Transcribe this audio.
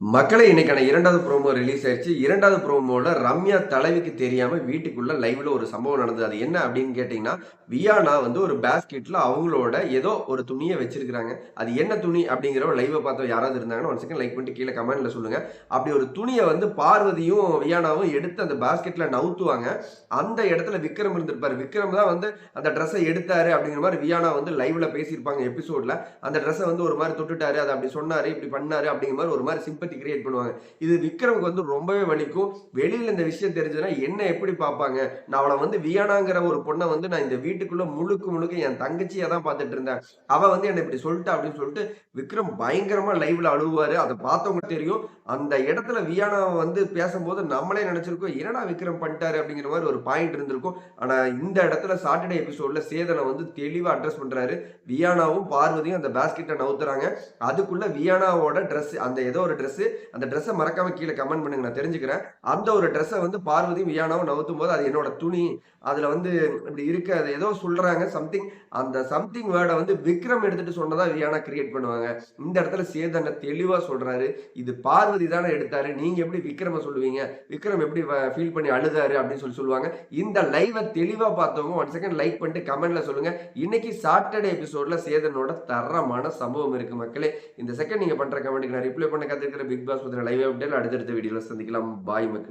மக்களே இன்னைக்கான 2வது ப்ரோமோ ரிலீஸ் ஆயிருச்சு. 2வது ப்ரோமோல ரம்யா தலைவிக்கு தெரியாம வீட்டுக்குள்ள லைவ்ல ஒரு சம்பவம் நடந்தது. அது என்ன அப்படின்னு கேட்டீங்கன்னா, வியானா வந்து ஒரு பாஸ்கெட்ல அவங்களோட ஏதோ ஒரு துணிய வச்சிருக்காங்க. அது என்ன துணி அப்படிங்கிற ஒரு லைவ பார்த்தவங்க யாராவது இருந்தாங்கன்னா, 1 செகண்ட் லைக் பண்ணிட்டு கீழ கமெண்ட்ல சொல்லுங்க. அப்படி ஒரு துணிய வந்து பார்வதியும், வியானாவும் எடுத்து அந்த பாஸ்கெட்ல நவுத்துவாங்க. அந்த இடத்துல விக்ரம் இருந்திருப்பாரு. விக்ரம் தான் வந்து அந்த ட்ரெஸ்ஸ எடுத்தாரு அப்படிங்கிற மாரி வியானா வந்து லைவ்ல பேசியிருப்பாங்க எபிசோட்ல. அந்த ட்ரெஸ்ஸ வந்து ஒரு மாரி தொட்டுட்டாரு, அத அப்படி சொன்னாரு, இப்படி பண்ணாரு அப்படிங்கிற மாரி ஒரு மாரி சிம்பத்தி கிரியேட் பண்ணுவாங்க. இது விக்ரமுக்கு வந்து ரொம்பவே வலிக்கும். வெளியில இந்த விஷயம் தெரிஞ்சதுன்னா என்ன எப்படி பார்ப்பாங்க? நான் அவள வந்து வியானாங்கிற ஒரு பொண்ண வந்து நான் இந்த வீட்டுக்குள்ள முழுக்க முழுக்க என் தங்கச்சியா தான் பார்த்துட்டு இருந்தேன். அவ வந்து என்ன இப்படி சொல்லிட்டா அப்படின்னு சொல்லிட்டு விக்ரம் பயங்கரமா லைவ்ல அழுவாரு. அத பார்த்தவங்க தெரியும். அந்த இடத்துல வியானா வந்து பேசும்போது நம்மளே நினைச்சிருக்கோம், என்னடா விக்ரம் பண்ணிட்டாரு அப்படிங்கிற மாரி ஒரு பாயிண்ட் இருந்திருக்கும். ஆனா இந்த இடத்துல சாட்டர்டே எபிசோட்ல சேதன வந்து தெளிவா அட்ரஸ் பண்றாரு. வியானாவும், பார்வதியும் அந்த பாஸ்கெட்ட நவுத்துறாங்க. அதுக்குள்ள வியானாவோட ட்ரெஸ் அந்த ஏதோ ஒரு ட்ரெஸ் அந்த ட்ரெஸ்ஸை மறக்காம கீழே கமெண்ட் பண்ணுங்க, நான் தெரிஞ்சுக்கிறேன். அந்த ஒரு ட்ரெஸ்ஸை வந்து பார்வதியும் வியானாவும் நவுத்தும் போது அது என்னோட துணி, அதுல வந்து இப்படி இருக்கு, அது ஏதோ சொல்றாங்க சம்திங். அந்த சம்திங் வேர்டை வந்து விக்ரம் எடுத்துட்டு சொன்னதா வியானா கிரியேட் பண்ணுவாங்க. இந்த இடத்துல சேதனை தெளிவா சொல்றாரு, இது பார்வதி தானே எடுத்தாரு, நீங்க எப்படி விக்ரம சொல்லுவீங்க, விக்ரம் எப்படி ஃபீல் பண்ணி அழுதாரு அப்படின்னு சொல்லுவாங்க. இந்த லைவை தெளிவா பார்த்தவங்க 1 செகண்ட் லைக் பண்ணிட்டு கமெண்ட்ல சொல்லுங்க. இன்னைக்கு சாட்டர்டே எபிசோட்ல சேதனோட தரமான சம்பவம் இருக்கு மக்களே. இந்த செகண்ட் நீங்க பண்ற கமெண்ட்டுக்கு நான் ரிப்ளை பண்ண காத்திருக்கிற பிக் பாஸ் பத்தின லைவ் அப்டேட் அடுத்தடுத்த வீடியோல சந்திக்கலாம். பாய் மக்களே.